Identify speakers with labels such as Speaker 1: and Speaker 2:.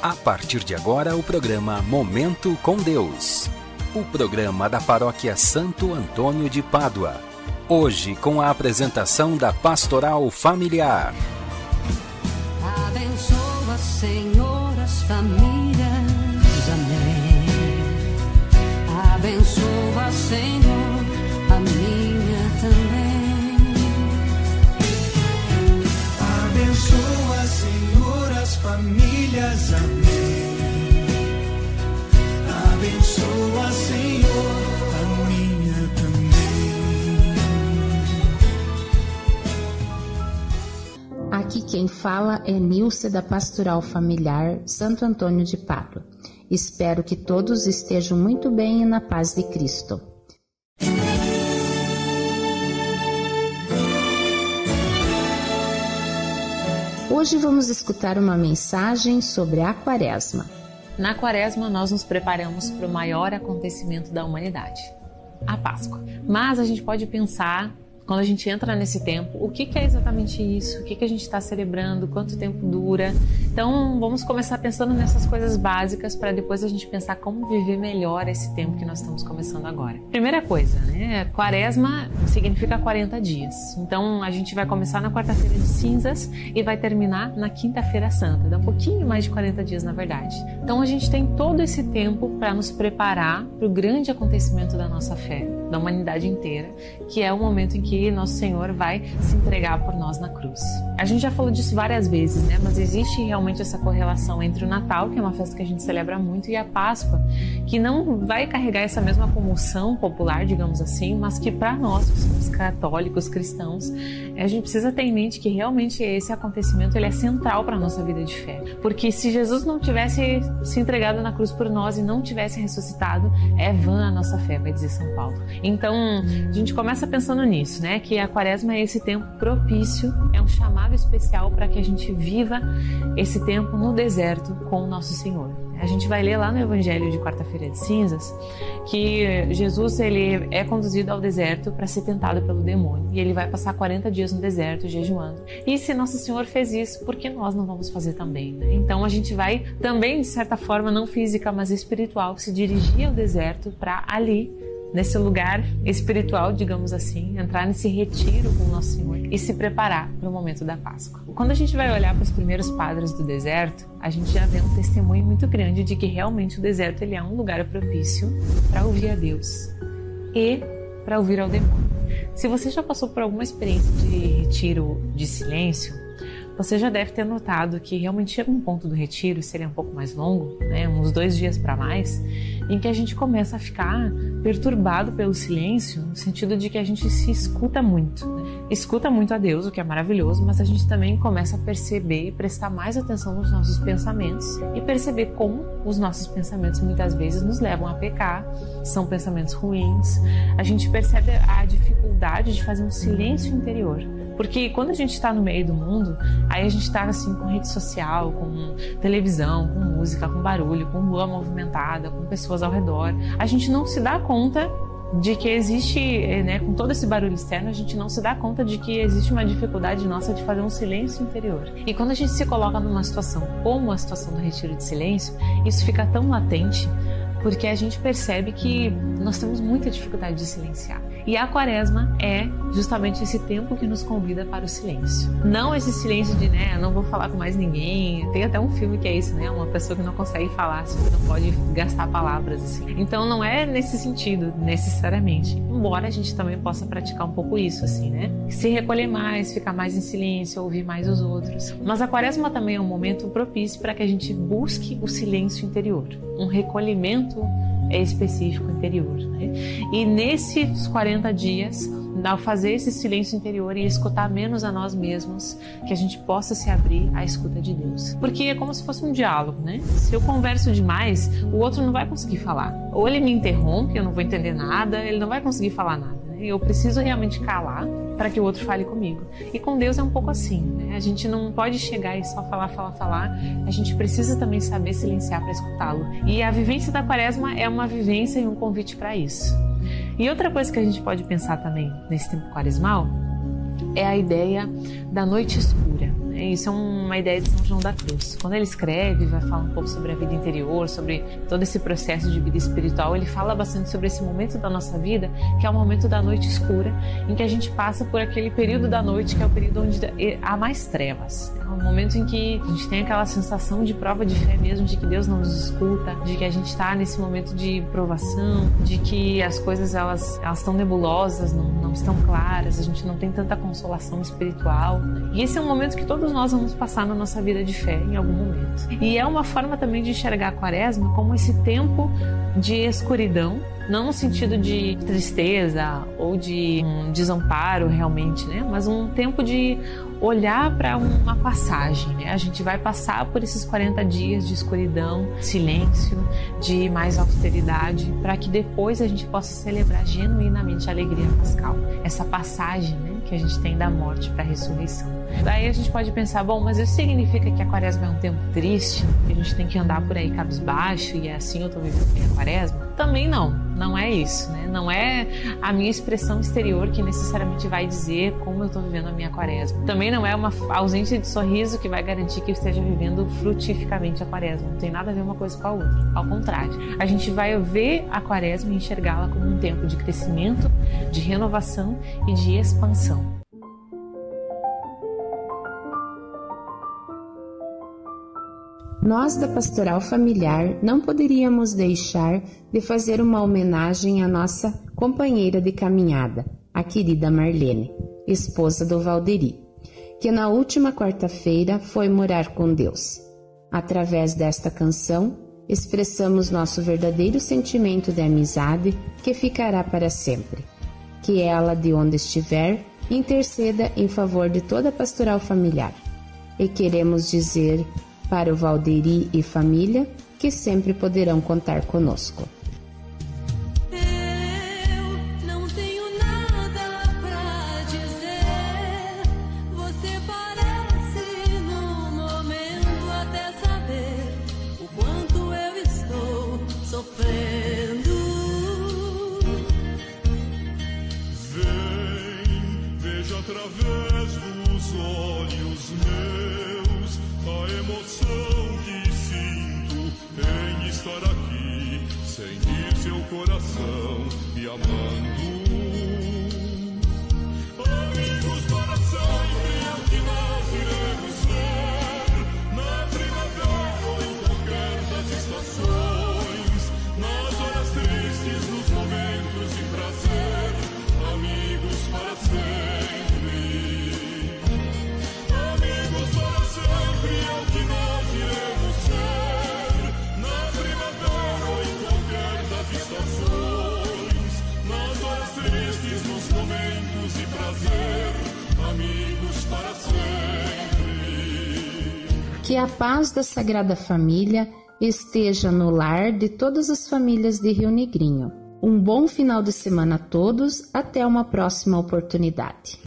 Speaker 1: A partir de agora, o programa Momento com Deus. O programa da Paróquia Santo Antônio de Pádua. Hoje, com a apresentação da Pastoral Familiar.
Speaker 2: Abençoa, Senhor, as famílias. Amém. Abençoa, Senhor, a minha também.
Speaker 3: Abençoa, Senhor, as famílias. Amém. Abençoa, Senhor, a minha também.
Speaker 4: Aqui quem fala é Nilce da Pastoral Familiar Santo Antônio de Pádua. Espero que todos estejam muito bem e na paz de Cristo. Hoje vamos escutar uma mensagem sobre a Quaresma.
Speaker 5: Na Quaresma, nós nos preparamos para o maior acontecimento da humanidade, a Páscoa. Mas a gente pode pensar, quando a gente entra nesse tempo, o que é exatamente isso? O que a gente está celebrando? Quanto tempo dura? Então, vamos começar pensando nessas coisas básicas para depois a gente pensar como viver melhor esse tempo que nós estamos começando agora. Primeira coisa, né? Quaresma significa 40 dias. Então, a gente vai começar na quarta-feira de cinzas e vai terminar na quinta-feira santa. Dá um pouquinho mais de 40 dias, na verdade. Então, a gente tem todo esse tempo para nos preparar para o grande acontecimento da nossa fé, da humanidade inteira, que é o momento em que nosso Senhor vai se entregar por nós na cruz. A gente já falou disso várias vezes, né? Mas existe realmente essa correlação entre o Natal, que é uma festa que a gente celebra muito, e a Páscoa, que não vai carregar essa mesma comoção popular, digamos assim, mas que para nós, que somos católicos, cristãos, a gente precisa ter em mente que realmente esse acontecimento ele é central para a nossa vida de fé. Porque se Jesus não tivesse se entregado na cruz por nós e não tivesse ressuscitado, é vã a nossa fé, vai dizer São Paulo. Então, a gente começa pensando nisso, né? Que a Quaresma é esse tempo propício, é um chamado especial para que a gente viva esse tempo no deserto com o nosso Senhor. A gente vai ler lá no Evangelho de quarta-feira de cinzas que Jesus ele é conduzido ao deserto para ser tentado pelo demônio e ele vai passar 40 dias no deserto jejuando. E se Nosso Senhor fez isso, por que nós não vamos fazer também, né? Então a gente vai também, de certa forma, não física, mas espiritual, se dirigir ao deserto para ali, nesse lugar espiritual, digamos assim, entrar nesse retiro com o Nosso Senhor e se preparar para o momento da Páscoa. Quando a gente vai olhar para os primeiros padres do deserto, a gente já vê um testemunho muito grande de que realmente o deserto ele é um lugar propício para ouvir a Deus e para ouvir ao demônio. Se você já passou por alguma experiência de retiro de silêncio, você já deve ter notado que realmente chega um ponto do retiro, se ele é um pouco mais longo, né, uns 2 dias para mais, em que a gente começa a ficar perturbado pelo silêncio, no sentido de que a gente se escuta muito, né? Escuta muito a Deus, o que é maravilhoso, mas a gente também começa a perceber e prestar mais atenção nos nossos pensamentos e perceber como os nossos pensamentos muitas vezes nos levam a pecar, são pensamentos ruins. A gente percebe a dificuldade de fazer um silêncio interior. Porque quando a gente está no meio do mundo, aí a gente está assim com rede social, com televisão, com música, com barulho, com rua movimentada, com pessoas ao redor. A gente não se dá conta de que existe, né, com todo esse barulho externo, a gente não se dá conta de que existe uma dificuldade nossa de fazer um silêncio interior. E quando a gente se coloca numa situação como a situação do retiro de silêncio, isso fica tão latente, porque a gente percebe que nós temos muita dificuldade de silenciar. E a Quaresma é justamente esse tempo que nos convida para o silêncio. Não esse silêncio de, né, não vou falar com mais ninguém. Tem até um filme que é isso, né, uma pessoa que não consegue falar, não pode gastar palavras, assim. Então não é nesse sentido, necessariamente. Embora a gente também possa praticar um pouco isso, assim, né. Se recolher mais, ficar mais em silêncio, ouvir mais os outros. Mas a Quaresma também é um momento propício para que a gente busque o silêncio interior. Um recolhimento específico interior, né? E nesses 40 dias, ao fazer esse silêncio interior e escutar menos a nós mesmos, que a gente possa se abrir à escuta de Deus. Porque é como se fosse um diálogo, né? Se eu converso demais, o outro não vai conseguir falar. Ou ele me interrompe, eu não vou entender nada, ele não vai conseguir falar nada. Eu preciso realmente calar para que o outro fale comigo. E com Deus é um pouco assim, né? A gente não pode chegar e só falar. A gente precisa também saber silenciar para escutá-lo. E a vivência da Quaresma é uma vivência e um convite para isso. E outra coisa que a gente pode pensar também nesse tempo quaresmal é a ideia da noite escura. Isso é uma ideia de São João da Cruz. Quando ele escreve, vai falar um pouco sobre a vida interior, sobre todo esse processo de vida espiritual, ele fala bastante sobre esse momento da nossa vida, que é o momento da noite escura, em que a gente passa por aquele período da noite, que é o período onde há mais trevas. É um momento em que a gente tem aquela sensação de prova de fé mesmo, de que Deus não nos escuta, de que a gente está nesse momento de provação, de que as coisas elas estão nebulosas, não estão claras, a gente não tem tanta consolação espiritual. E esse é um momento que todos nós vamos passar na nossa vida de fé em algum momento. E é uma forma também de enxergar a Quaresma como esse tempo de escuridão, não no sentido de tristeza ou de um desamparo realmente, né? Mas um tempo de olhar para uma passagem, né? A gente vai passar por esses 40 dias de escuridão, silêncio, de mais austeridade, para que depois a gente possa celebrar genuinamente a alegria pascal. Essa passagem, né, que a gente tem da morte para a ressurreição. Daí a gente pode pensar, bom, mas isso significa que a Quaresma é um tempo triste, que a gente tem que andar por aí cabisbaixo e é assim eu estou vivendo a Quaresma? Também não é isso, né? Não é a minha expressão exterior que necessariamente vai dizer como eu estou vivendo a minha Quaresma. Também não é uma ausência de sorriso que vai garantir que eu esteja vivendo frutificamente a Quaresma. Não tem nada a ver uma coisa com a outra. Ao contrário, a gente vai ver a Quaresma e enxergá-la como um tempo de crescimento, de renovação e de expansão.
Speaker 4: Nós da Pastoral Familiar não poderíamos deixar de fazer uma homenagem à nossa companheira de caminhada, a querida Marlene, esposa do Valderi, que na última quarta-feira foi morar com Deus. Através desta canção, expressamos nosso verdadeiro sentimento de amizade que ficará para sempre. Que ela, de onde estiver, interceda em favor de toda a Pastoral Familiar. E queremos dizer para o Valderi e família que sempre poderão contar conosco.
Speaker 2: Eu não tenho nada pra dizer. Você parece no momento até saber o quanto eu estou sofrendo.
Speaker 3: Vem, veja através dos olhos meus a emoção que sinto em estar aqui, sentir seu coração me amando. Amigos para sempre é o que nós iremos ser, na primavera ou em qualquer das estações, nas horas tristes, nos momentos de prazer, amigos para sempre. Amigos para sempre é o que nós iremos ser, na primavera ou em qualquer das estações, nas horas tristes, nos momentos de prazer, amigos para sempre.
Speaker 4: Que a paz da Sagrada Família esteja no lar de todas as famílias de Rio Negrinho. Um bom final de semana a todos, até uma próxima oportunidade.